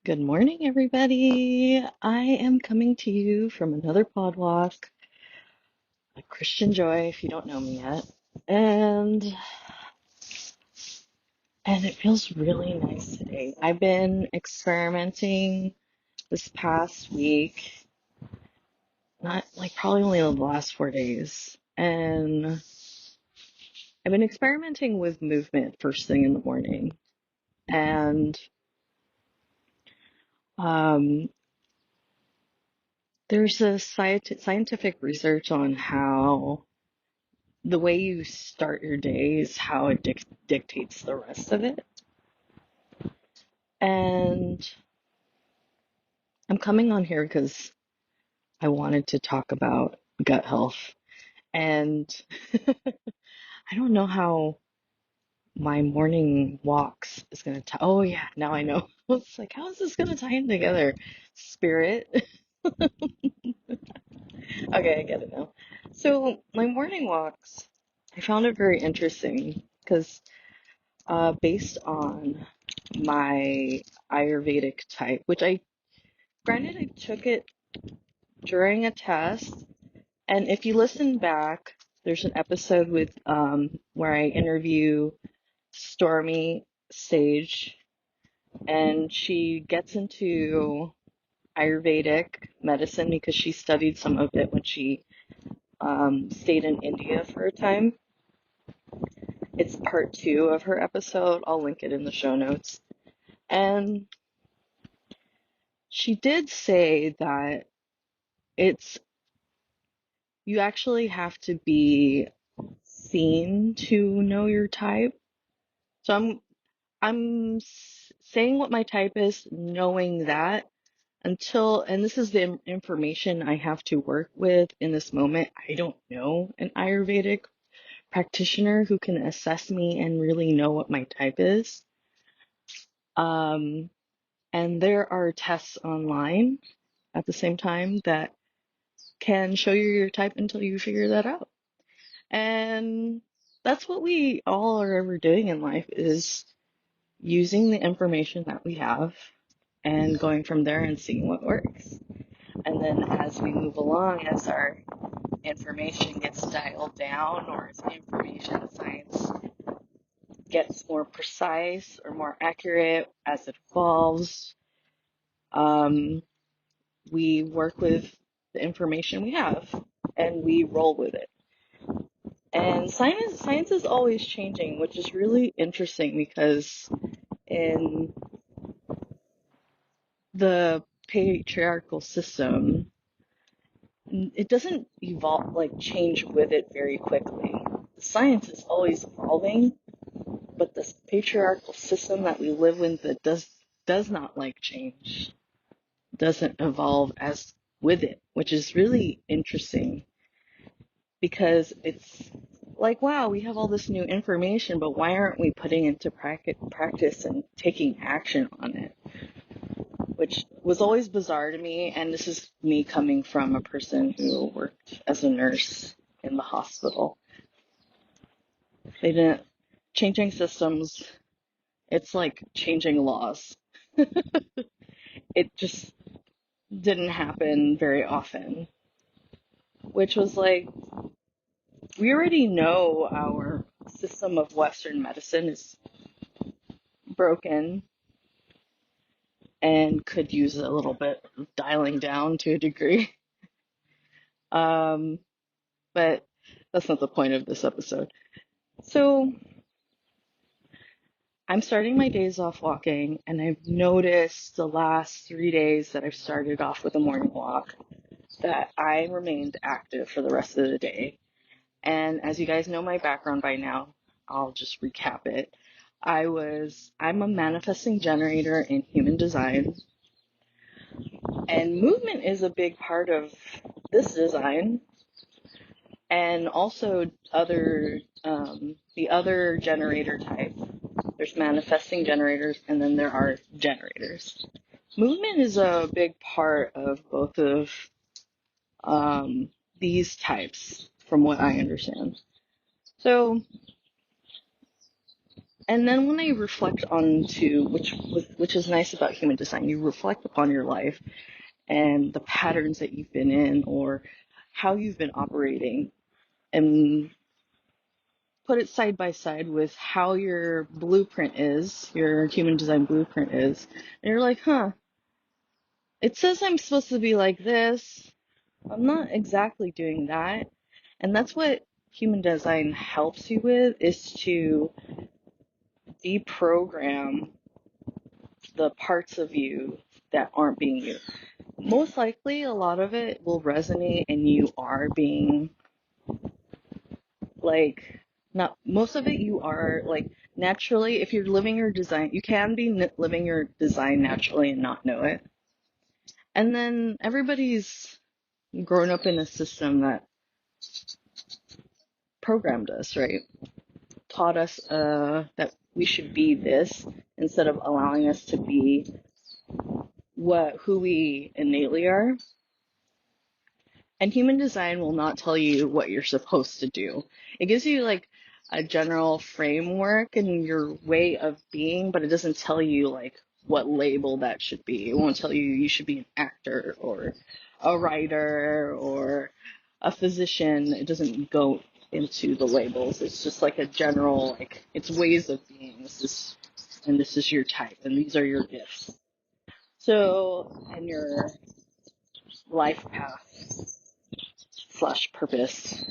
Good morning, everybody. I am coming to you from another pod walk, a Christian Joy, if you don't know me yet. And it feels really nice today. I've been experimenting this past week, not like probably only the last 4 days. And I've been experimenting with movement first thing in the morning. And um, there's a scientific research on how the way you start your day is how it dictates the rest of it. And I'm coming on here because I wanted to talk about gut health. And I don't know how my morning walks is going to tie. Oh, yeah, now I know. It's like, how is this going to tie in together? Spirit. Okay, I get it now. So, my morning walks, I found it very interesting because based on my Ayurvedic type, which granted, I took it during a test. And if you listen back, there's an episode with where I interview Stormy Sage, and she gets into Ayurvedic medicine because she studied some of it when she stayed in India for a time. It's part 2 of her episode. I'll link it in the show notes. And she did say that it's you actually have to be seen to know your type. So I'm saying what my type is, knowing that and this is the information I have to work with in this moment. I don't know an Ayurvedic practitioner who can assess me and really know what my type is. Um, and there are tests online at the same time that can show you your type until you figure that out. And that's what we all are ever doing in life is using the information that we have and going from there and seeing what works. And then as we move along, as our information gets dialed down or as information science gets more precise or more accurate as it evolves, we work with the information we have and we roll with it. And science is always changing, which is really interesting because in the patriarchal system, it doesn't evolve, like change with it very quickly. Science is always evolving, but this patriarchal system that we live in that does not like change, doesn't evolve as with it, which is really interesting because it's like, wow, we have all this new information, but why aren't we putting into practice and taking action on it? Which was always bizarre to me, and this is me coming from a person who worked as a nurse in the hospital. They didn't changing systems, it's like changing laws. It just didn't happen very often, which was like, we already know our system of Western medicine is broken and could use a little bit of dialing down to a degree. Um, but that's not the point of this episode. So I'm starting my days off walking, and I've noticed the last 3 days that I've started off with a morning walk that I remained active for the rest of the day. And as you guys know my background by now, I'll just recap it. I'm a manifesting generator in human design, and movement is a big part of this design, and also the other generator type. There's manifesting generators, and then there are generators. Movement is a big part of both of these types, from what I understand. So And then when I reflect on to which is nice about human design, you reflect upon your life and the patterns that you've been in or how you've been operating and put it side by side with how your blueprint is, your human design blueprint is. And you're like, huh, it says I'm supposed to be like this. I'm not exactly doing that. And that's what human design helps you with, is to deprogram the parts of you that aren't being you. Most likely, a lot of it will resonate and you are being like, not most of it, you are like naturally, if you're living your design, you can be living your design naturally and not know it. And then everybody's grown up in a system that programmed us, right? Taught us that we should be this instead of allowing us to be who we innately are. And human design will not tell you what you're supposed to do. It gives you like a general framework and your way of being, but it doesn't tell you like what label that should be. It won't tell you you should be an actor or a writer or a physician. It doesn't go into the labels. It's just like a general, like, it's ways of being. This is your type and these are your gifts. So, and your life path slash purpose.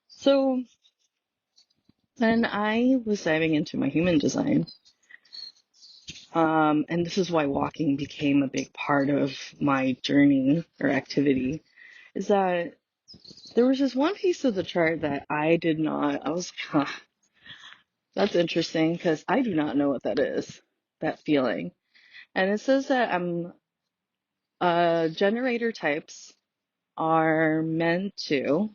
So then I was diving into my human design. And this is why walking became a big part of my journey or activity, is that there was this one piece of the chart that I was like, huh, that's interesting because I do not know what that is, that feeling. And it says that generator types are meant to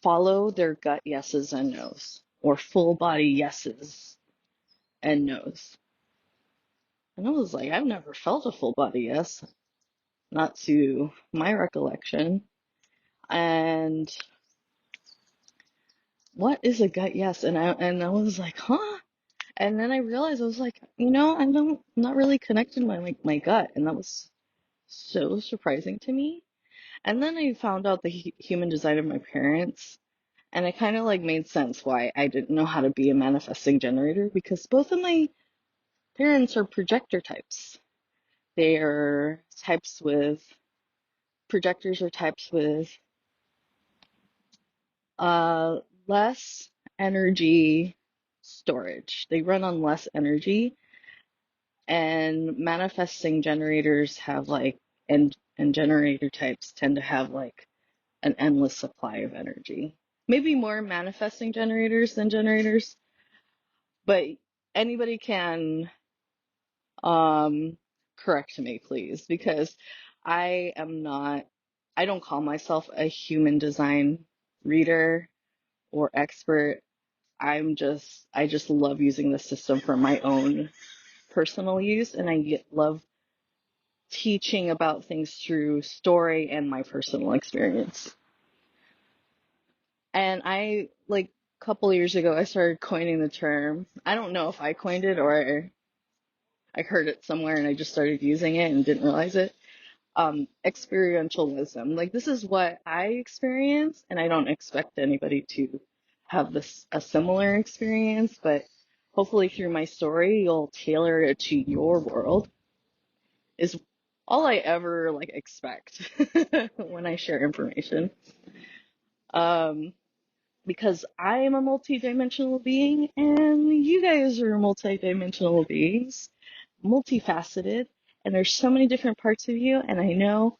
follow their gut yeses and nos, or full body yeses and nos. And I was like, I've never felt a full body yes, not to my recollection. And what is a gut yes? And I was like, huh? And then I realized I was like, I'm not really connected to my gut, and that was so surprising to me. And then I found out the human design of my parents, and it kind of like made sense why I didn't know how to be a manifesting generator, because both of my parents are projector types. They are types with projectors are types with uh less energy storage. They run on less energy, and manifesting generators have like and generator types tend to have like an endless supply of energy. Maybe more manifesting generators than generators, but anybody can correct me, please, because I am not, I don't call myself a human design reader or expert. I just love using the system for my own personal use, and love teaching about things through story and my personal experience. And like, a couple years ago, I started coining the term. I don't know if I coined it or I heard it somewhere and I just started using it and didn't realize it. Experiential wisdom. Like, this is what I experience, and I don't expect anybody to have a similar experience, but hopefully through my story, you'll tailor it to your world, is all I ever like expect when I share information. Um, because I am a multidimensional being, and you guys are multidimensional beings, multifaceted, and there's so many different parts of you, and I know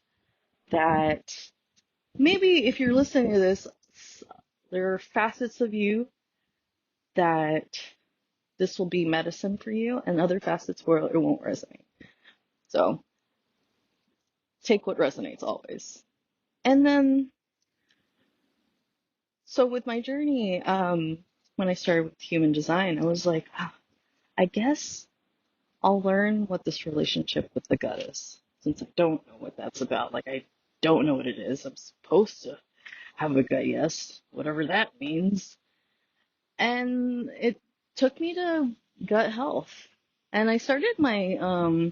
that maybe if you're listening to this, there are facets of you that this will be medicine for you, and other facets where it won't resonate. So take what resonates always. And then, so with my journey, when I started with human design, I was like, oh, I guess I'll learn what this relationship with the gut is, since I don't know what that's about. Like, I don't know what it is. I'm supposed to have a gut yes, whatever that means. And it took me to gut health. And I started my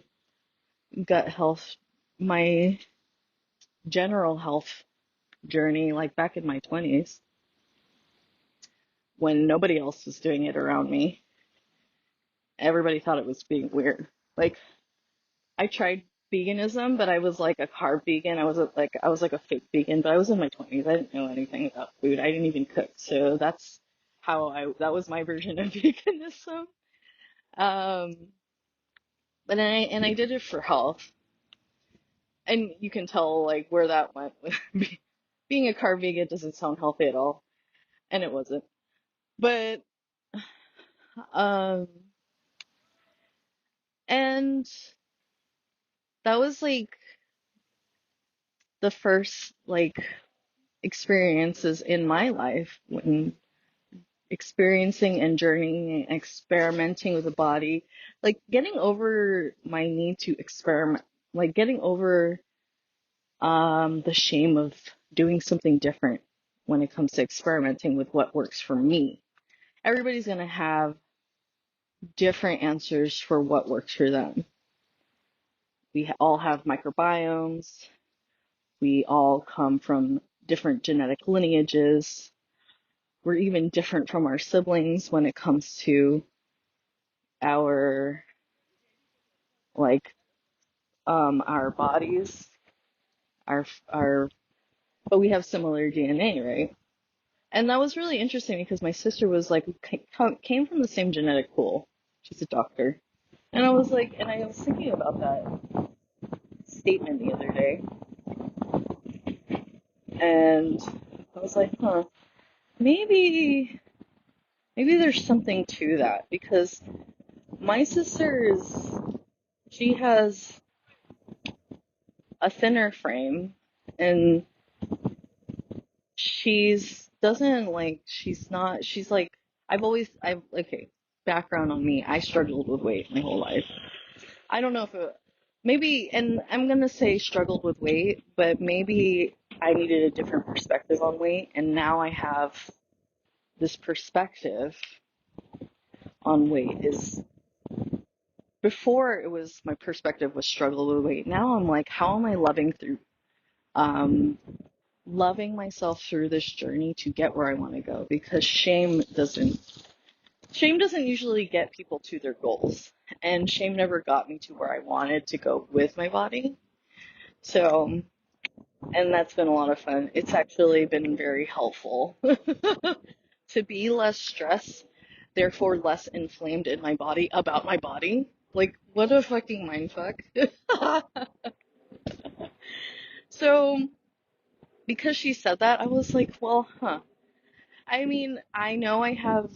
gut health, my general health journey like back in my 20s when nobody else was doing it around me. Everybody thought it was being weird. Like I tried veganism, but I was like a carb vegan. I was like a fake vegan, but I was in my 20s. I didn't know anything about food. I didn't even cook. So that was my version of veganism. Um, and I did it for health. And you can tell like where that went with being a carb vegan doesn't sound healthy at all, and it wasn't. But um and that was like the first like experiences in my life when experiencing and journeying and experimenting with the body, like getting over my need to experiment, like getting over the shame of doing something different when it comes to experimenting with what works for me. Everybody's going to have different answers for what works for them. We all have microbiomes. We all come from different genetic lineages. We're even different from our siblings when it comes to our like our bodies, our but we have similar DNA, right? And that was really interesting because my sister was like came from the same genetic pool. She's a doctor. And I was like, and I was thinking about that statement the other day, and I was like, huh, maybe there's something to that because my sister she has a thinner frame, and she's like, I've okay, background on me, I struggled with weight my whole life. I don't know if it, maybe, and I'm gonna say struggled with weight, but maybe I needed a different perspective on weight, and now I have this perspective on weight. Is before it was my perspective was struggle with weight. Now I'm like, how am I um loving myself through this journey to get where I want to go? Because shame doesn't usually get people to their goals, and shame never got me to where I wanted to go with my body. So, and that's been a lot of fun. It's actually been very helpful to be less stressed, therefore less inflamed in my body about my body. Like, what a fucking mindfuck. So, because she said that, I was like, well, huh. I mean, I know I have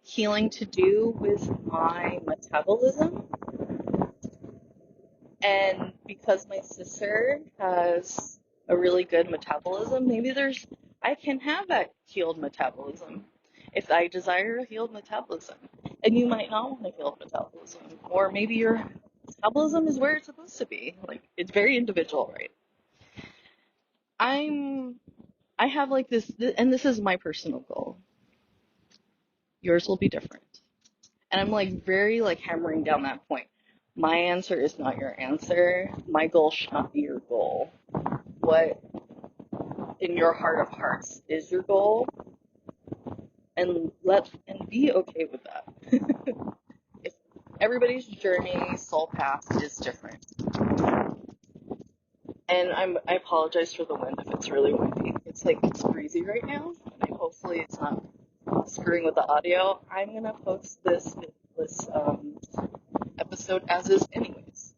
healing to do with my metabolism, and because my sister has a really good metabolism, I can have that healed metabolism if I desire a healed metabolism. And you might not want a healed metabolism, or maybe your metabolism is where it's supposed to be. Like, it's very individual, right? I have like this, and this is my personal goal. Yours will be different. And I'm like very like hammering down that point. My answer is not your answer. My goal should not be your goal. What in your heart of hearts is your goal, and be okay with that. If everybody's journey, soul path is different. And I apologize for the wind if it's really windy. It's breezy right now, and hopefully it's not screwing with the audio. I'm gonna post this episode as is anyways.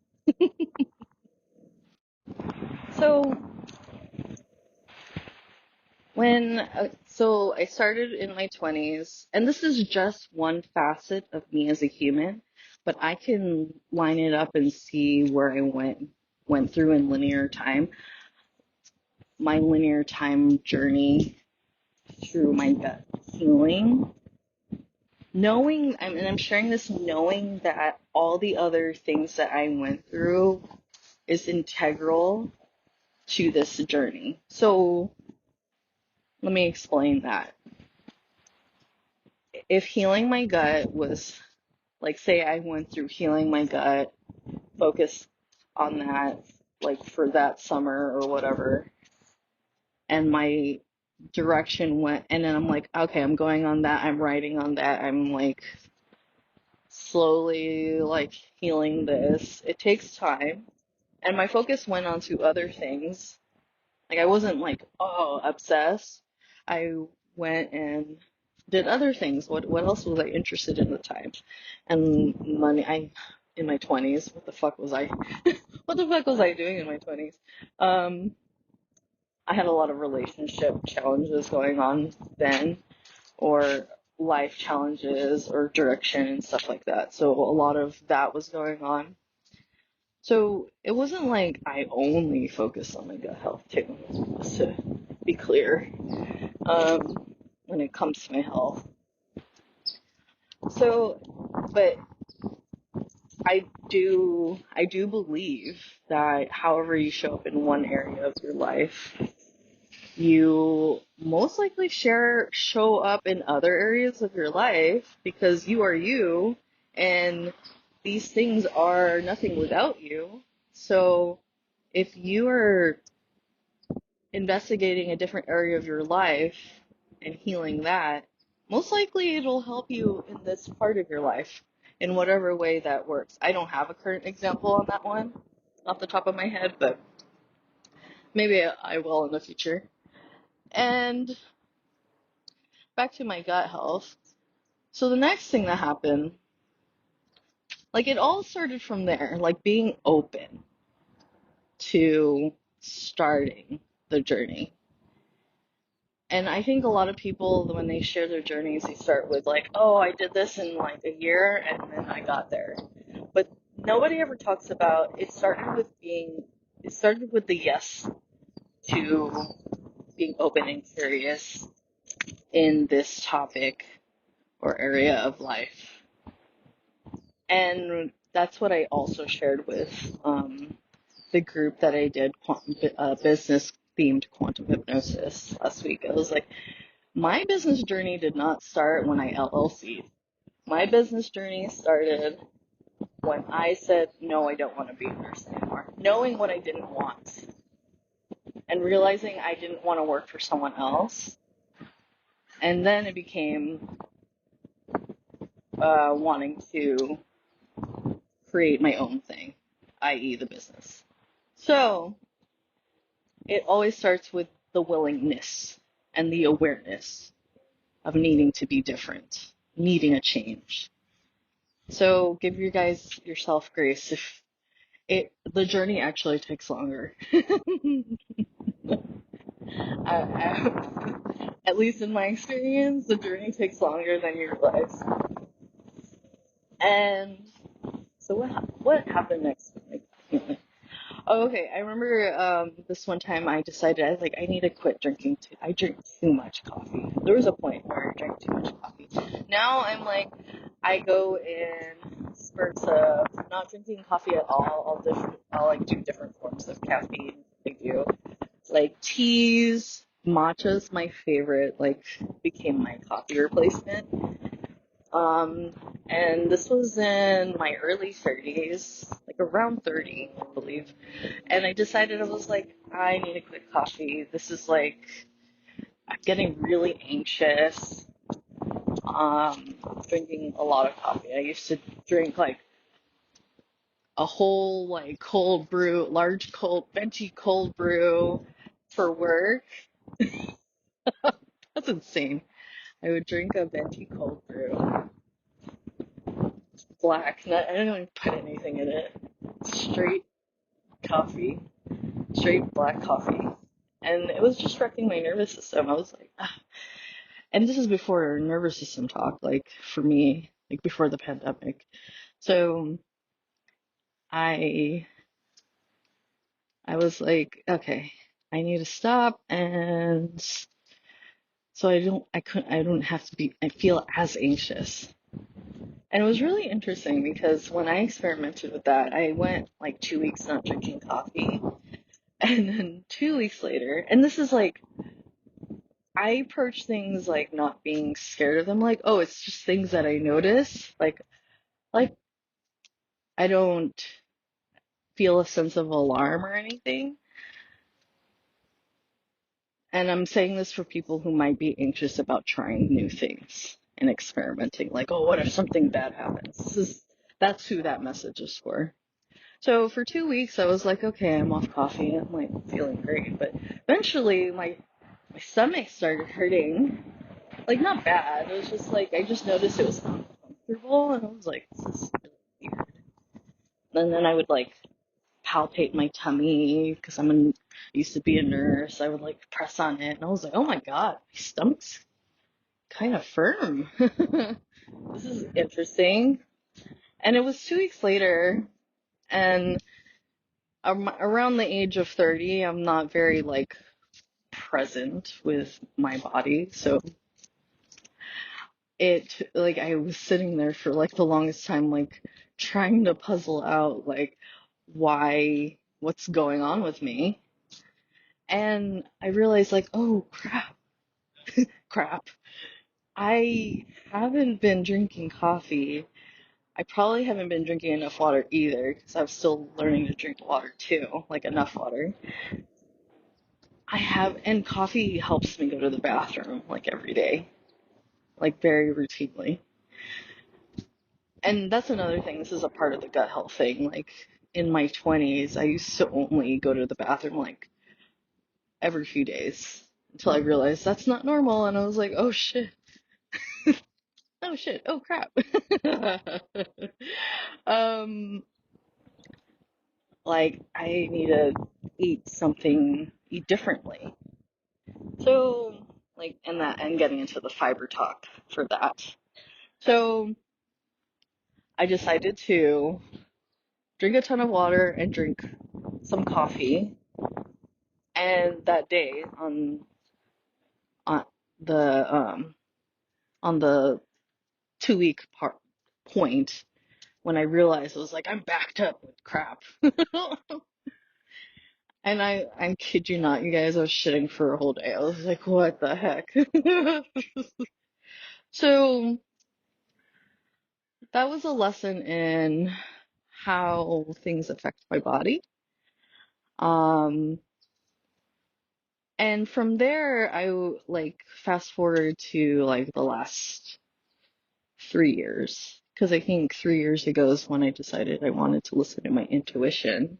So so I started in my 20s, and this is just one facet of me as a human, but I can line it up and see where I went through in linear time, my linear time journey through my gut healing, and I'm sharing this knowing that all the other things that I went through is integral to this journey. So let me explain that. if healing my gut was, like, say I went through healing my gut, focus on that, like, for that summer or whatever, and my direction went, and then I'm like, okay, I'm going on that, I'm writing on that, I'm like slowly like healing this. It takes time, and my focus went on to other things. Like, I wasn't like, oh, obsessed. I went and did other things. What else was I interested in at the time? And money, in my 20s, what the fuck was I what the fuck was I doing in my 20s? Um I had a lot of relationship challenges going on then, or life challenges or direction and stuff like that. So a lot of that was going on. So it wasn't like I only focused on my gut health too, just to be clear, when it comes to my health. So, but I do believe that however you show up in one area of your life, you most likely show up in other areas of your life, because you are you, and these things are nothing without you. So if you are investigating a different area of your life and healing that, most likely it'll help you in this part of your life in whatever way that works. I don't have a current example on that one off the top of my head, but maybe I will in the future. And back to my gut health. So the next thing that happened, like, it all started from there, like being open to starting the journey. And I think a lot of people, when they share their journeys, they start with like, oh, I did this in like a year and then I got there. But nobody ever talks about it started with the yes to being open and curious in this topic or area of life. And that's what I also shared with the group that I did, business themed quantum hypnosis last week. I was like, my business journey did not start when I LLC'd. My business journey started when I said, no, I don't want to be a nurse anymore. Knowing what I didn't want and realizing I didn't want to work for someone else. And then it became wanting to create my own thing, i.e. the business. So it always starts with the willingness and the awareness of needing to be different, needing a change. So give yourself grace if the journey actually takes longer. At least in my experience, the journey takes longer than you realize. And so what happened next? Okay, I remember this one time I decided, I was like, I need to quit drinking I drink too much coffee. There was a point where I drank too much coffee. Now I'm like, I go in spurts of not drinking coffee at all. I'll like do different forms of caffeine. I do like teas, matcha's my favorite, like became my coffee replacement. Um, and this was in my early 30s, like around 30, I believe. And I decided, I was like, I need to quit coffee. This is like, I'm getting really anxious, drinking a lot of coffee. I used to drink like a whole like cold brew, large cold, venti cold brew for work. That's insane. I would drink a venti cold brew, black, I don't even put anything in it. Straight coffee, straight black coffee. And it was just wrecking my nervous system. I was like, ah. And this is before nervous system talk, like for me, like before the pandemic. So I I was like, okay, I need to stop, and so I don't have to I feel as anxious. And it was really interesting because when I experimented with that, I went like 2 weeks not drinking coffee. And then 2 weeks later, and this is like I approach things like not being scared of them, like, oh, it's just things that I notice. Like I don't feel a sense of alarm or anything. And I'm saying this for people who might be anxious about trying new things and experimenting. Like, oh, what if something bad happens? That's who that message is for. So for 2 weeks, I was like, okay, I'm off coffee. I'm like feeling great. But eventually, my stomach started hurting. Like, not bad. It was just like, I just noticed it was uncomfortable. And I was like, this is really weird. And then I would like palpate my tummy because used to be a nurse. I would like press on it. And I was like, oh my God, my stomach's kind of firm. This is interesting. And it was 2 weeks later. And around the age of 30, I'm not very like present with my body. So like I was sitting there for like the longest time, like trying to puzzle out like what's going on with me. And I realized like, oh crap. I haven't been drinking coffee. I probably haven't been drinking enough water either because I'm still learning to drink water too, like enough water. And coffee helps me go to the bathroom like every day, like very routinely. And that's another thing. This is a part of the gut health thing. Like in my 20s, I used to only go to the bathroom like every few days until I realized that's not normal. And I was like, oh shit, oh shit, oh crap. um, like I need to eat differently. So, like, and getting into the fiber talk for that. So, I decided to drink a ton of water and drink some coffee. And that day on the um on the 2 week point when I realized I was like I'm backed up with crap. And I kid you not, you guys, I was shitting for a whole day. I was like, what the heck? So that was a lesson in how things affect my body. Um, and from there, like fast forward to like the last 3 years, because I think 3 years ago is when I decided I wanted to listen to my intuition.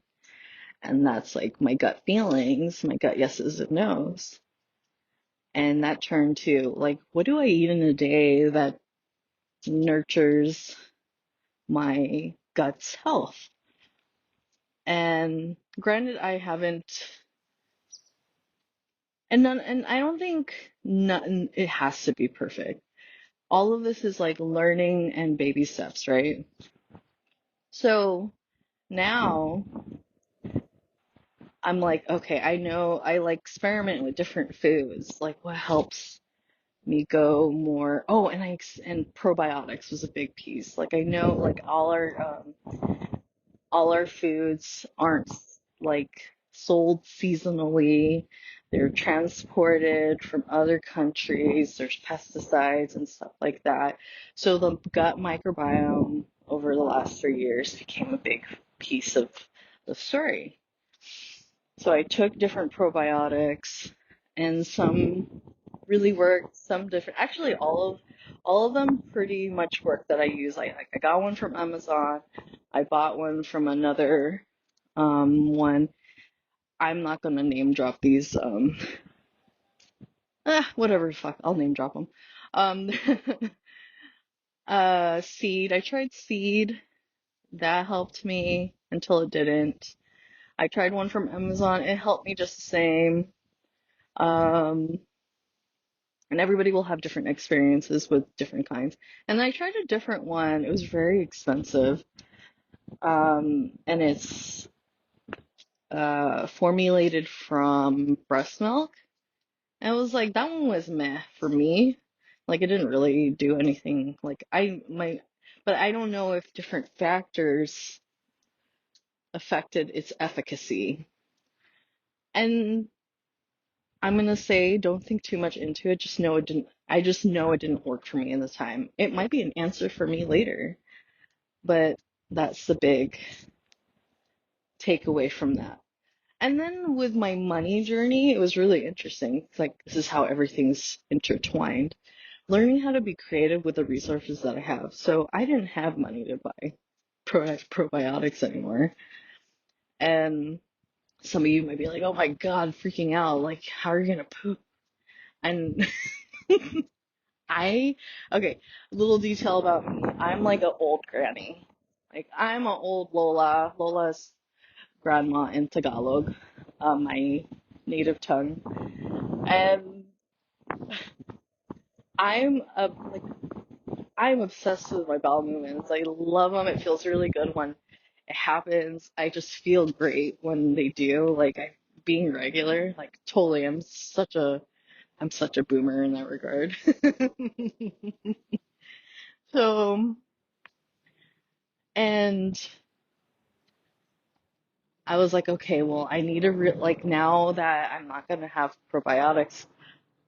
And that's like my gut feelings, my gut yeses and nos. And that turned to like, what do I eat in a day that nurtures my gut's health? And granted, I haven't, and I don't think none, it has to be perfect. All of this is like learning and baby steps, right? So now I'm like, okay, I know I like experiment with different foods, like what helps me go more. Oh, and probiotics was a big piece. Like I know, like all our foods aren't like sold seasonally. They're transported from other countries. There's pesticides and stuff like that. So the gut microbiome over the last 3 years became a big piece of the story. So I took different probiotics and some really worked, some different. Actually, all of them pretty much work that I use. I got one from Amazon. I bought one from another one. I'm not gonna name drop these. Whatever. Fuck, I'll name drop them. Um, Seed. I tried Seed. That helped me until it didn't. I tried one from Amazon. It helped me just the same. Um, and everybody will have different experiences with different kinds. And I tried a different one. It was very expensive. And it's formulated from breast milk. And it was like that one was meh for me. Like it didn't really do anything. But I don't know if different factors affected its efficacy. And I'm gonna say don't think too much into it. Just know it didn't. I just know it didn't work for me in the time. It might be an answer for me later, but that's the big takeaway from that. And then with my money journey, it was really interesting. It's like this is how everything's intertwined. Learning how to be creative with the resources that I have. So I didn't have money to buy probiotics anymore. And some of you might be like, "Oh my God, freaking out! Like, how are you gonna poop?" And I, okay, a little detail about me. I'm like an old granny. Like I'm an old Lola. Lola's grandma in Tagalog, my native tongue. And like I'm obsessed with my bowel movements. I love them. It feels really good when it happens. I just feel great when they do. Like I being regular, like totally. I'm such a boomer in that regard. So, and I was like, okay, well, I need to like now that I'm not gonna have probiotics,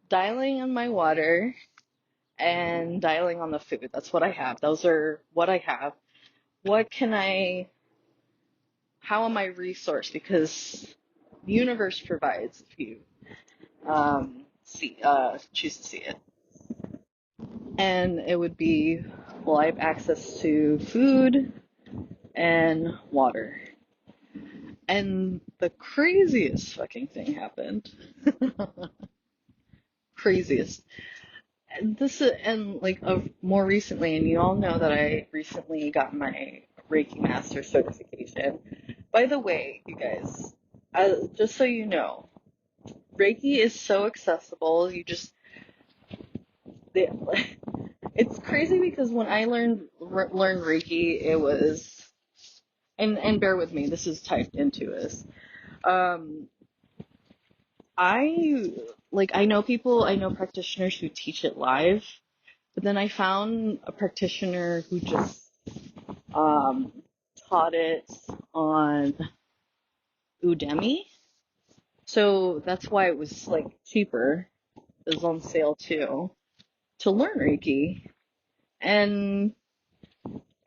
dialing on my water and dialing on the food. That's what I have. Those are what I have. What can I, how am I resourced? Because the universe provides if you choose to see it. And it would be, well, I have access to food and water. And the craziest fucking thing happened. Craziest. And this is, and like of more recently, and you all know that I recently got my Reiki Master certification. By the way, you guys, just so you know, Reiki is so accessible. They, it's crazy because when I learned Reiki, it was, and bear with me, this is typed into this. Um, I know practitioners who teach it live, but then I found a practitioner who just um, taught it on Udemy. So that's why it was like cheaper. It was on sale too to learn Reiki. And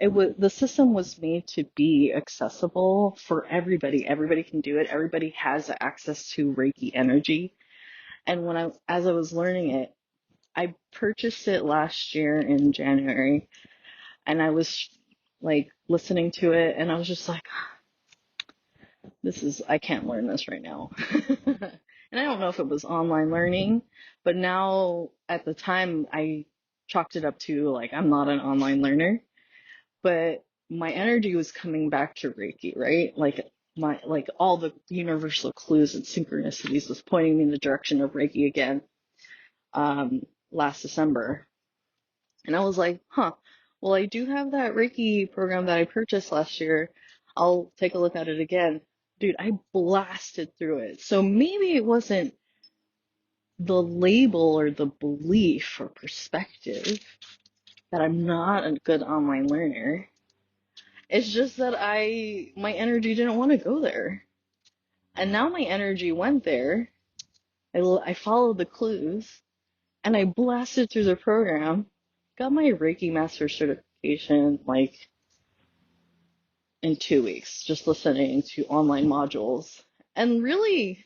the system was made to be accessible for everybody. Everybody can do it. Everybody has access to Reiki energy. And as I was learning it, I purchased it last year in January, and I was like listening to it, and I was just like, I can't learn this right now. And I don't know if it was online learning, but now at the time I chalked it up to like, I'm not an online learner, but my energy was coming back to Reiki, right? Like all the universal clues and synchronicities was pointing me in the direction of Reiki again, last December. And I was like, huh, well, I do have that Reiki program that I purchased last year. I'll take a look at it again. Dude, I blasted through it. So maybe it wasn't the label or the belief or perspective that I'm not a good online learner. It's just that my energy didn't want to go there. And now my energy went there. I followed the clues and I blasted through the program, got my Reiki Master certification like in 2 weeks, just listening to online modules. And really,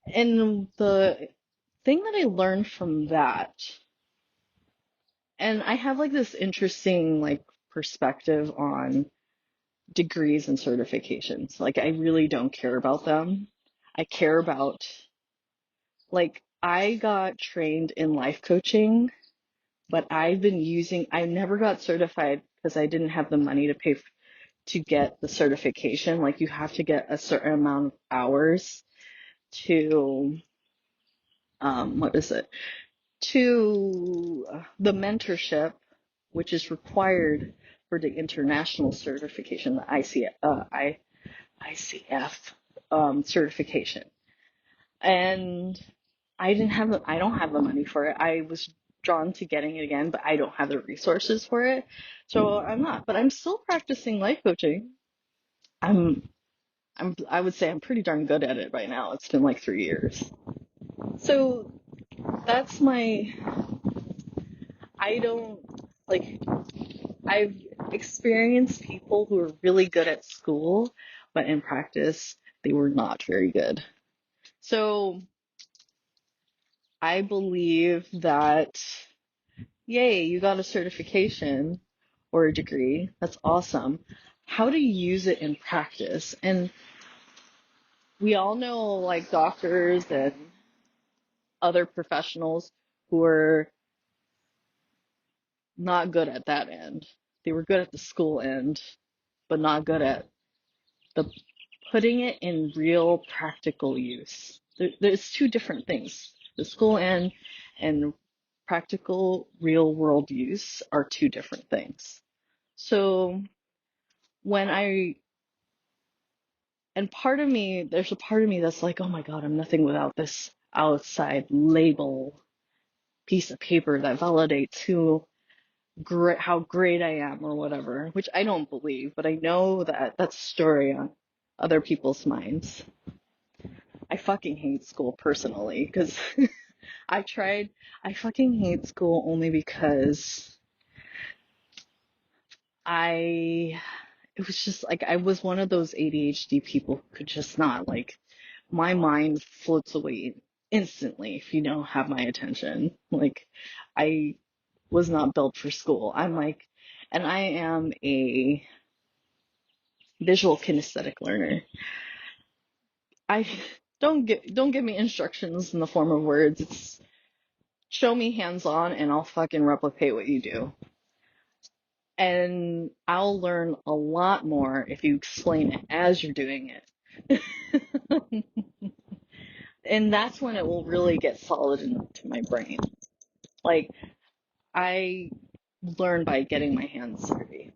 and the thing that I learned from that, and I have like this interesting like perspective on degrees and certifications. Like I really don't care about them. I care about like I got trained in life coaching, but I never got certified because I didn't have the money to pay to get the certification. Like you have to get a certain amount of hours to, what is it? To the mentorship, which is required for the international certification, the ICF certification. And I don't have the money for it. I was drawn to getting it again, but I don't have the resources for it. So I'm not, but I'm still practicing life coaching. I'm I would say I'm pretty darn good at it by now. It's been like 3 years. So that's I don't, like, I've experienced people who are really good at school, but in practice, they were not very good. So I believe that, yay, you got a certification or a degree. That's awesome. How to use it in practice. And we all know, like, doctors and other professionals who are not good at that end. They were good at the school end, but not good at the putting it in real practical use. There's two different things. The school end and practical real world use are two different things. So when and part of me, there's a part of me that's like, oh my God, I'm nothing without this outside label piece of paper that validates how great I am or whatever, which I don't believe, but I know that that's a story on other people's minds. I fucking hate school personally because I fucking hate school only because it was just like, I was one of those ADHD people who could just not, like, my mind floats away instantly if you don't have my attention. Like, I was not built for school. And I am a visual kinesthetic learner. I don't give me instructions in the form of words. It's show me hands on and I'll fucking replicate what you do. And I'll learn a lot more if you explain it as you're doing it. And that's when it will really get solid into my brain. Like, I learn by getting my hands dirty.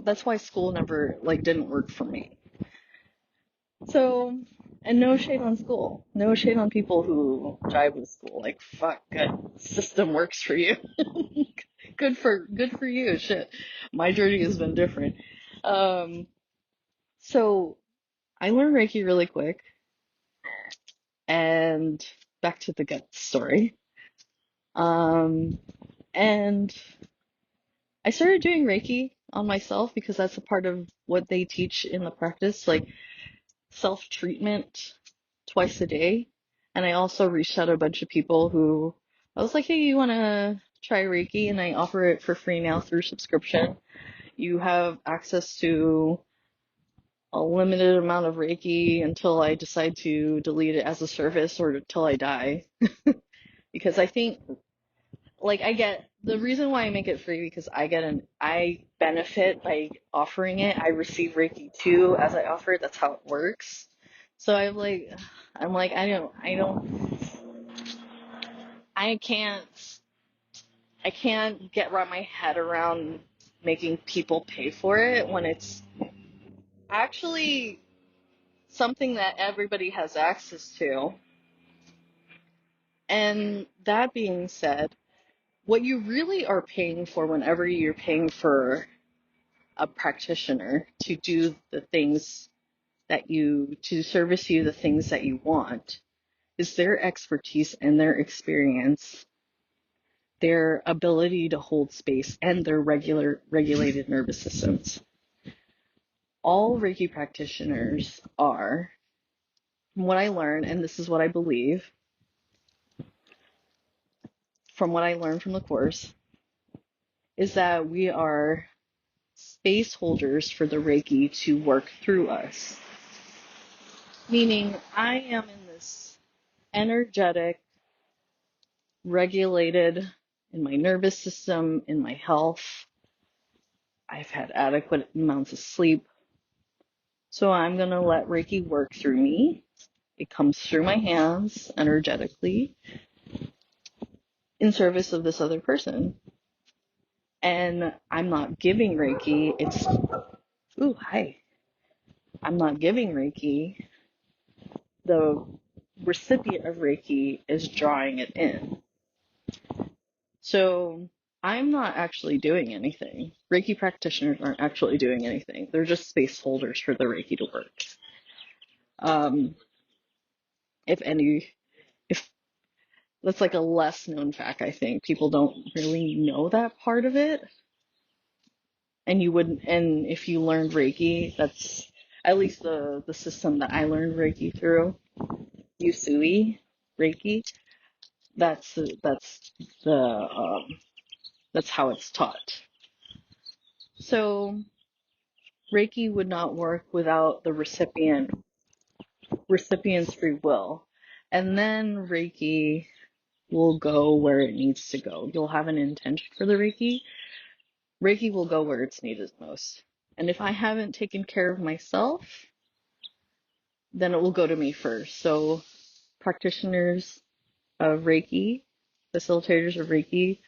That's why school never, like, didn't work for me. So, and no shade on school. No shade on people who jive with school. Like, fuck, good. System works for you. Good for you. Shit. My journey has been different. So I learned Reiki really quick, and back to the gut story. And I started doing Reiki on myself because that's a part of what they teach in the practice, like self-treatment twice a day. And I also reached out to a bunch of people who I was like, hey, you want to try Reiki? And I offer it for free now through subscription. You have access to a limited amount of Reiki until I decide to delete it as a service or until I die. Because I think, like, the reason why I make it free because I benefit by offering it. I receive Reiki too as I offer it. That's how it works. So I can't get my head around making people pay for it when it's actually something that everybody has access to. And that being said, what you really are paying for whenever you're paying for a practitioner to do the things to service you the things that you want is their expertise and their experience, their ability to hold space, and their regulated nervous systems. All Reiki practitioners are, from what I learned, and this is what I believe, from what I learned from the course, is that we are space holders for the Reiki to work through us. Meaning, I am in this energetic, regulated in my nervous system, in my health. I've had adequate amounts of sleep. So I'm going to let Reiki work through me. It comes through my hands energetically in service of this other person. And I'm not giving Reiki. I'm not giving Reiki. The recipient of Reiki is drawing it in. So I'm not actually doing anything. Reiki practitioners aren't actually doing anything. They're just space holders for the Reiki to work. Um, if any, if that's like a less known fact, I think people don't really know that part of it. And you wouldn't, and if you learned Reiki, that's at least the system that I learned Reiki through, Usui Reiki. The that's how it's taught. So Reiki would not work without the recipient's free will. And then Reiki will go where it needs to go. You'll have an intention for the Reiki. Reiki will go where it's needed most. And if I haven't taken care of myself, then it will go to me first. So practitioners of Reiki, facilitators of Reiki,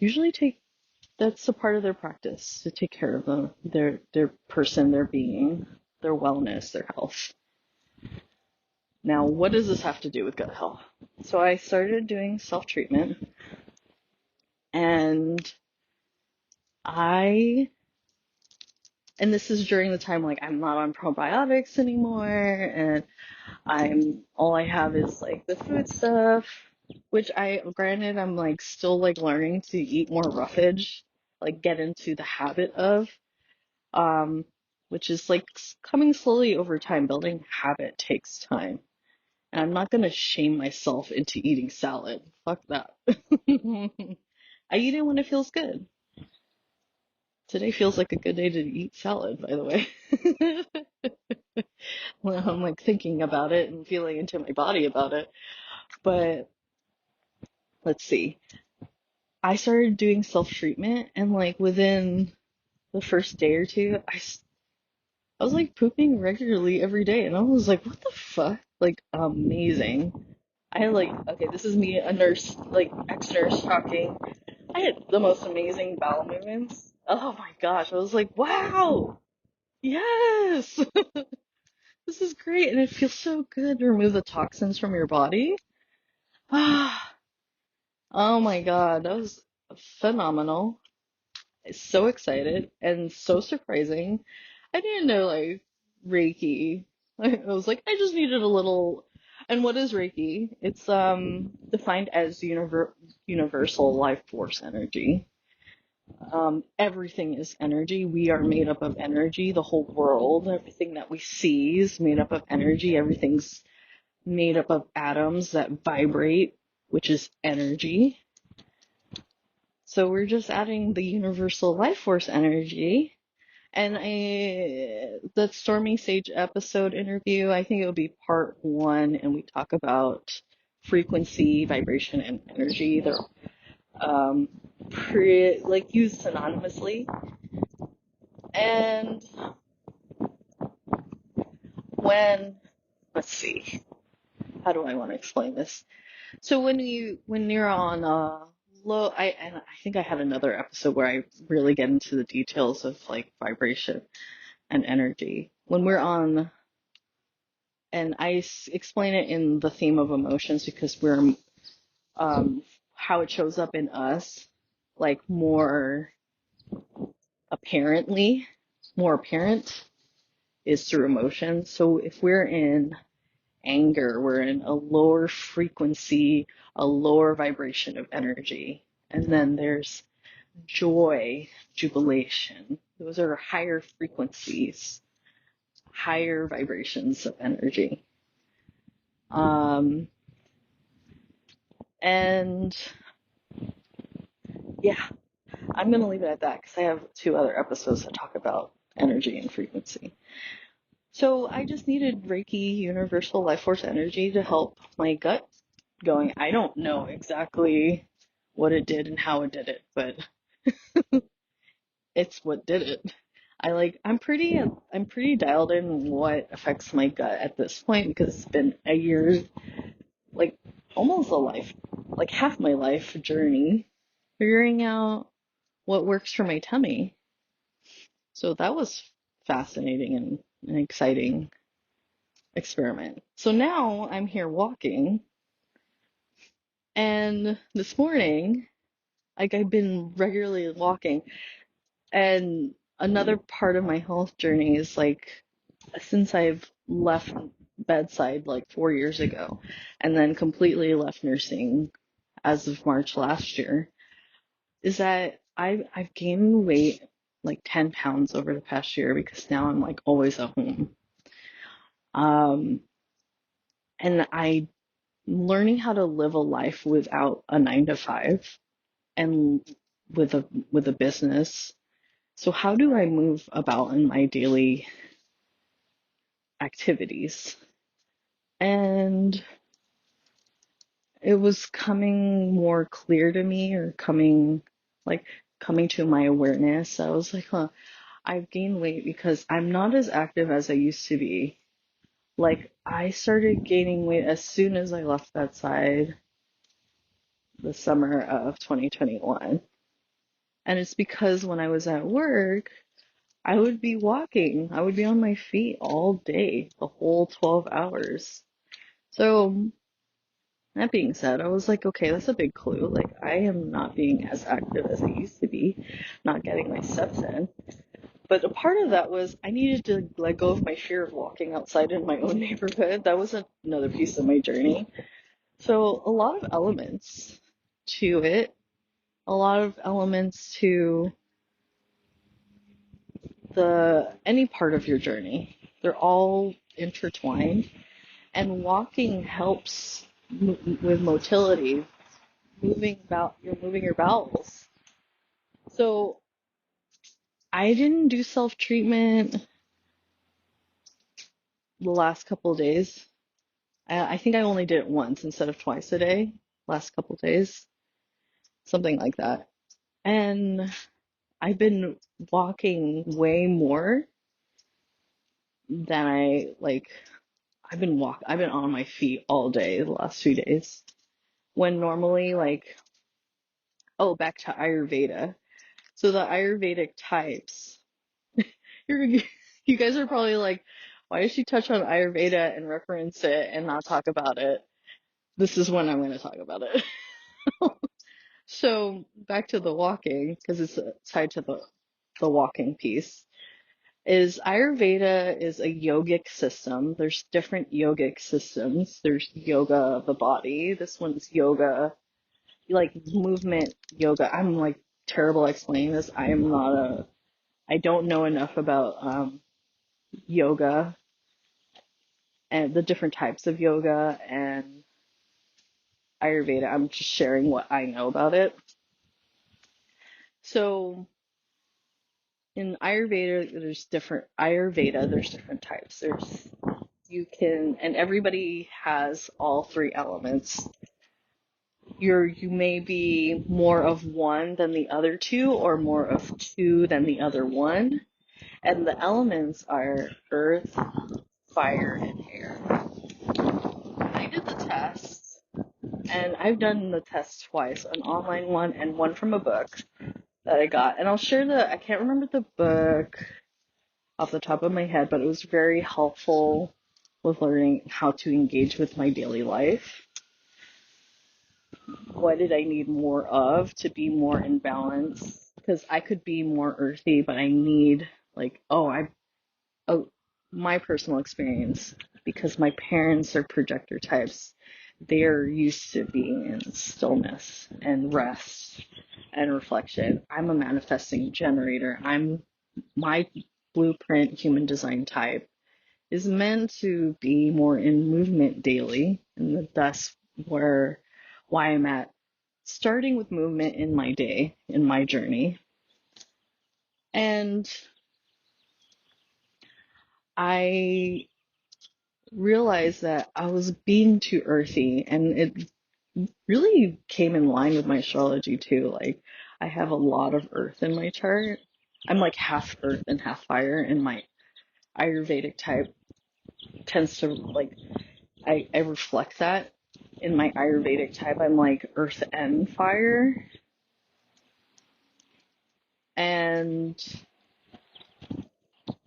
usually that's a part of their practice to take care of their person, their being, their wellness, their health. Now, what does this have to do with gut health? So I started doing self-treatment, and and this is during the time like I'm not on probiotics anymore, and all I have is like the food stuff, which granted I'm like still like learning to eat more roughage, like get into the habit of, um, which is like coming slowly over time. Building habit takes time. And I'm not gonna shame myself into eating salad. Fuck that. I eat it when it feels good. Today feels like a good day to eat salad, by the way. When I'm like thinking about it and feeling into my body about it. But let's see. I started doing self-treatment, and like within the first day or two, I was like pooping regularly every day, and I was like, what the fuck? Like, amazing. I had like, okay, this is me, a nurse, like ex-nurse talking. I had the most amazing bowel movements. Oh my gosh, I was like, wow, yes, this is great, and it feels so good to remove the toxins from your body. Ah, oh my god, that was phenomenal. So excited and so surprising. I didn't know like Reiki. I was like, I just needed a little. And what is Reiki? It's defined as universal life force energy. Everything is energy. We are made up of energy. The whole world, everything that we see is made up of energy. Everything's made up of atoms that vibrate, which is energy. So we're just adding the universal life force energy. And that Stormy Sage episode interview, I think it'll be part 1, and we talk about frequency, vibration, and energy. They're like used synonymously. And let's see, how do I want to explain this? So when you're on low, and I think I had another episode where I really get into the details of like vibration and energy. When we're on, and I explain it in the theme of emotions because we're how it shows up in us, like more apparent is through emotion. So if we're in anger, we're in a lower frequency, a lower vibration of energy. And then there's joy, jubilation. Those are higher frequencies, higher vibrations of energy. And yeah, I'm going to leave it at that because I have 2 other episodes that talk about energy and frequency. So I just needed Reiki Universal Life Force Energy to help my gut going. I don't know exactly what it did and how it did it, but it's what did it. I'm pretty dialed in what affects my gut at this point because it's been a year, like almost a life, like half my life journey figuring out what works for my tummy. So that was fascinating and an exciting experiment. So now I'm here walking, and this morning Like I've been regularly walking. And another part of my health journey is like since I've left bedside like 4 years ago and then completely left nursing as of March last year, is that I've gained weight like 10 pounds over the past year because now I'm like always at home. Um, and I'm learning how to live a life without a 9 to 5 and with a business. So how do I move about in my daily activities? And it was coming more clear to me, or coming to my awareness. I was like, huh, I've gained weight because I'm not as active as I used to be. Like I started gaining weight as soon as I left bedside the summer of 2021. And it's because when I was at work, I would be walking. I would be on my feet all day, the whole 12 hours. So that being said, I was like, okay, that's a big clue. Like, I am not being as active as I used to be, not getting my steps in. But a part of that was I needed to let go of my fear of walking outside in my own neighborhood. That was another piece of my journey. So, a lot of elements to it, a lot of elements to any part of your journey. They're all intertwined, and walking helps with motility, you're moving your bowels. So I didn't do self-treatment the last couple of days. I think I only did it once instead of twice a day, last couple of days, something like that. And I've been walking way more than I've been on my feet all day the last 2 days. When normally back to Ayurveda. So the Ayurvedic types, you're, you guys are probably like, why does she touch on Ayurveda and reference it and not talk about it? This is when I'm going to talk about it. So back to the walking, because it's tied to the walking piece. Is Ayurveda is a yogic system. There's different yogic systems. There's yoga of the body. This one's yoga, like movement yoga. I'm like terrible at explaining this. I don't know enough about yoga and the different types of yoga and Ayurveda. I'm just sharing what I know about it. So in Ayurveda, there's different types. And everybody has all three elements. You may be more of one than the other two, or more of two than the other one. And the elements are earth, fire, and air. I did the test, and I've done the test twice, an online one and one from a book that I got. And I'll share I can't remember the book off the top of my head, but it was very helpful with learning how to engage with my daily life. What did I need more of to be more in balance? Because I could be more earthy, but I need my personal experience, because my parents are projector types. They're used to being in stillness and rest and reflection. I'm a manifesting generator. My blueprint human design type is meant to be more in movement daily, and that's why I'm at starting with movement in my day, in my journey. And I realized that I was being too earthy, and it really came in line with my astrology too. Like, I have a lot of earth in my chart. I'm like half earth and half fire, and my Ayurvedic type tends to I reflect that in my Ayurvedic type. I'm like earth and fire.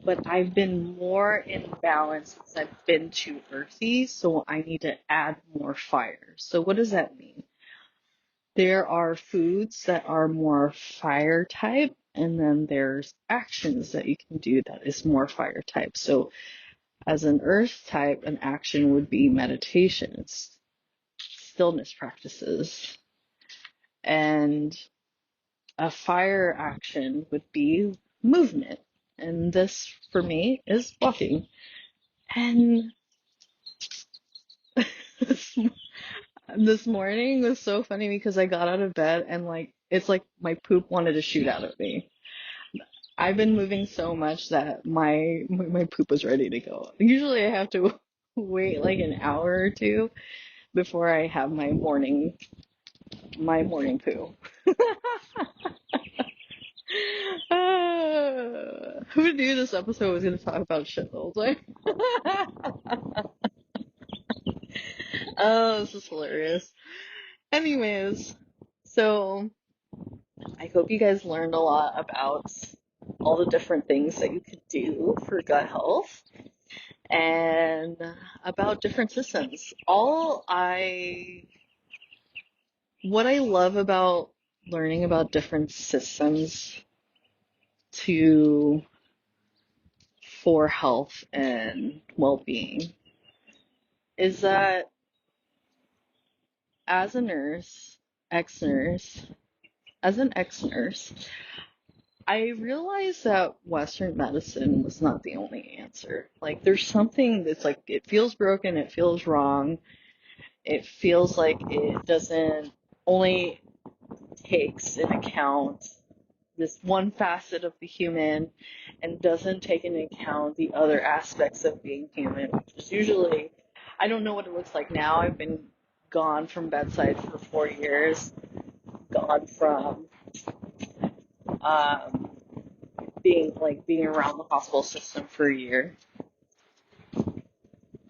But I've been more in balance since I've been too earthy, so I need to add more fire. So what does that mean? There are foods that are more fire type, and then there's actions that you can do that is more fire type. So as an earth type, an action would be meditations, stillness practices, and a fire action would be movement. And this, for me, is walking. And this morning was so funny because I got out of bed and like it's like my poop wanted to shoot out of me. I've been moving so much that my poop was ready to go. Usually I have to wait like an hour or two before I have my morning poo. Who knew this episode was going to talk about shit the whole time? Oh, this is hilarious. Anyways, so I hope you guys learned a lot about all the different things that you could do for gut health and about different systems. What I love about learning about different systems to for health and well-being is that as a nurse, ex-nurse, as an ex-nurse, I realized that Western medicine was not the only answer. Like, there's something that's like, it feels broken, it feels wrong, it feels like it doesn't only takes into account this one facet of the human and doesn't take into account the other aspects of being human, which is usually, I don't know what it looks like now. I've been gone from bedside for 4 years, gone from um, being around the hospital system for a year,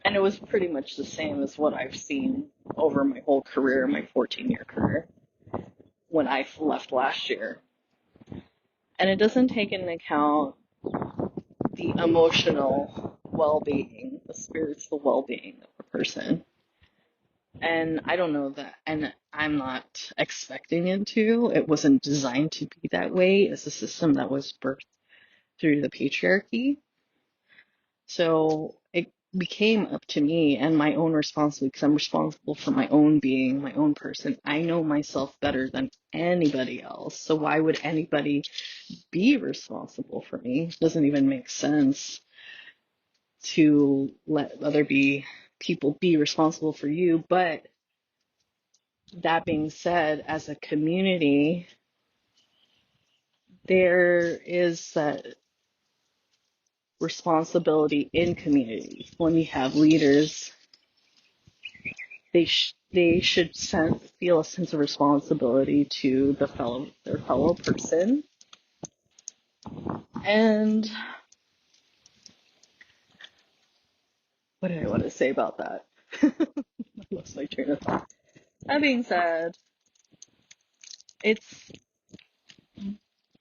and it was pretty much the same as what I've seen over my whole career, my 14-year career, when I left last year. And it doesn't take into account the emotional well-being, the spiritual well-being of a person. And I don't know that, and I'm not expecting it to. It wasn't designed to be that way. It's a system that was birthed through the patriarchy. So it became up to me and my own responsibility because I'm responsible for my own being, my own person. I know myself better than anybody else. So why would anybody be responsible for me? It doesn't even make sense to let other people be responsible for you. But that being said, as a community, there is that responsibility in community. When you have leaders, they should feel a sense of responsibility to their fellow person. And what did I want to say about that? I lost my train of thought. That being said, it's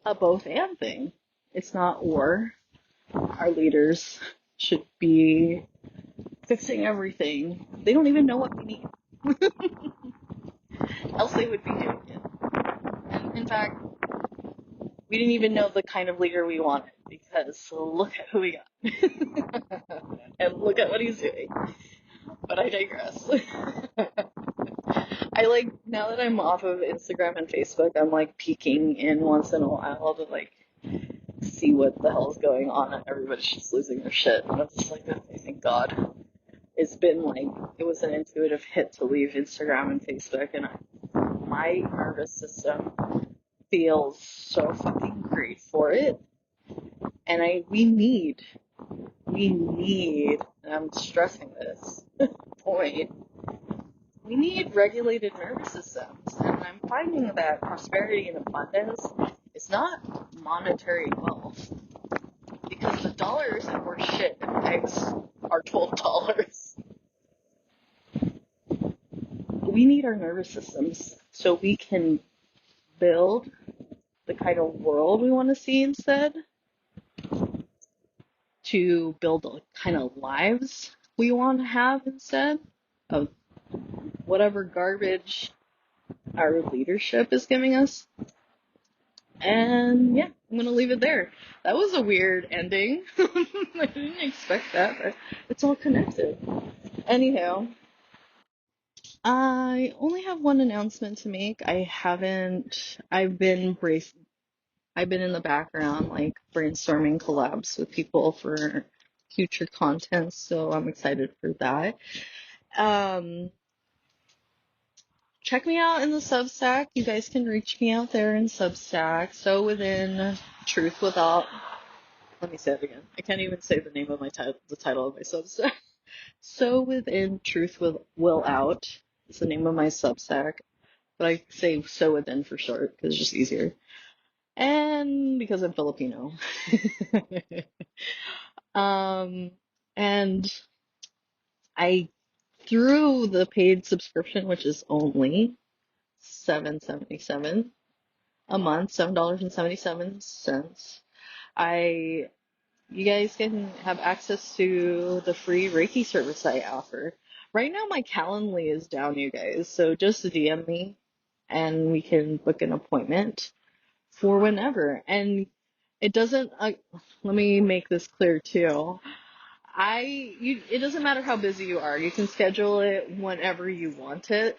a both and thing. It's not or. Our leaders should be fixing everything. They don't even know what we need. Else they would be doing it. And in fact, we didn't even know the kind of leader we wanted because look at who we got. And look at what he's doing. But I digress. Now that I'm off of Instagram and Facebook, I'm like peeking in once in a while to like see what the hell's going on, and everybody's just losing their shit. And I'm just like, oh, thank God. It's been like, it was an intuitive hit to leave Instagram and Facebook, and my nervous system feels so fucking great for it. And we need, and I'm stressing this point, we need regulated nervous systems. And I'm finding that prosperity and abundance is not monetary wealth. Because the dollar isn't worth shit if eggs are $12. We need our nervous systems so we can build the kind of world we want to see instead, to build the kind of lives we want to have instead of whatever garbage our leadership is giving us. And yeah, I'm gonna leave it there. That was a weird ending. I didn't expect that, but it's all connected. Anyhow, I only have one announcement to make. I've been in the background, like brainstorming collabs with people for future content, so I'm excited for that. Um, Check me out in the Substack. You guys can reach me out there in Substack. So within Truth Without, let me say it again. I can't even say the name of my title, the title of my Substack. So within Truth Will Out is the name of my Substack, but I say so within for short because it's just easier. And because I'm Filipino. um, and I through the paid subscription, which is only $7.77 a month, $7.77. I You guys can have access to the free Reiki service I offer. Right now my Calendly is down, you guys, so just DM me and we can book an appointment for whenever. And it doesn't let me make this clear too. It doesn't matter how busy you are. You can schedule it whenever you want it.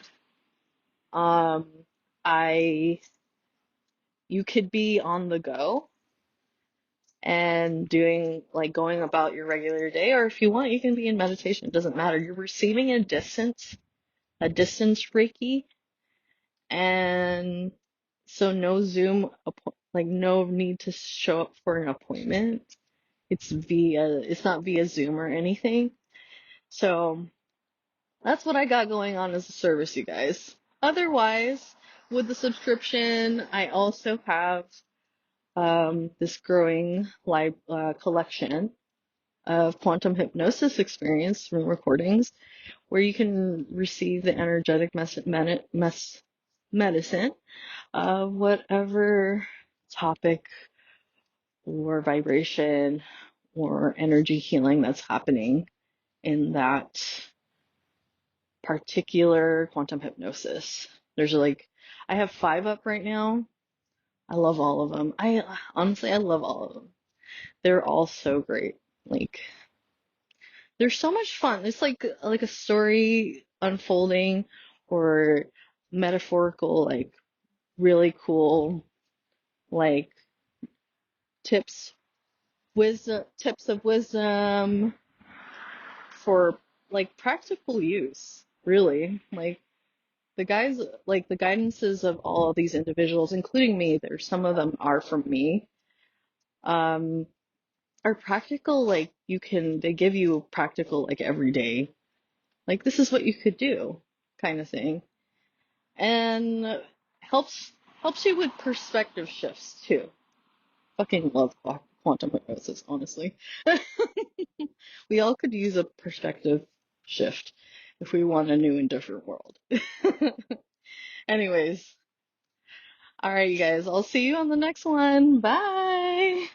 Um I You could be on the go and doing like going about your regular day, or if you want, you can be in meditation. It doesn't matter. You're receiving a distance Reiki, and so no like no need to show up for an appointment. It's not via Zoom or anything. So that's what I got going on as a service, you guys. Otherwise, with the subscription, I also have this growing live collection of Quantum Hypnosis Experience room recordings, where you can receive the energetic medicine of whatever topic or vibration or energy healing that's happening in that particular quantum hypnosis. I have 5 up right now. I love all of them. I love all of them. They're all so great. Like, they're so much fun. It's like a story unfolding or metaphorical, like really cool, like tips, tips of wisdom for like practical use, really. Like the guidances of all of these individuals, including me, some of them are from me, um, are practical, like they give you practical, like everyday, like this is what you could do kind of thing. And helps helps you with perspective shifts too. Fucking love quantum hypnosis, honestly. We all could use a perspective shift if we want a new and different world. Anyways, all right, you guys, I'll see you on the next one. Bye.